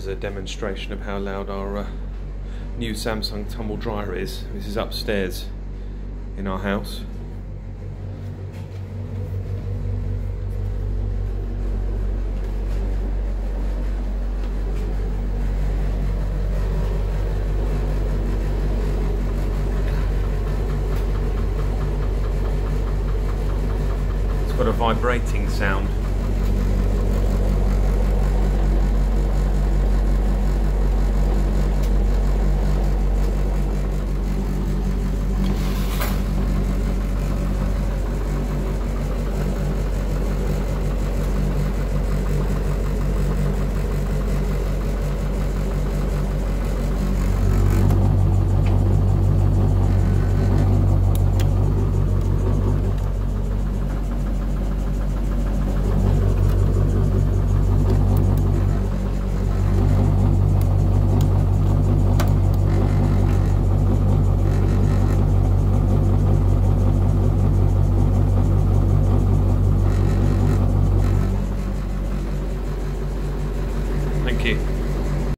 as a demonstration of how loud our new Samsung tumble dryer is. This is upstairs in our house. It's got a vibrating sound. Thank you.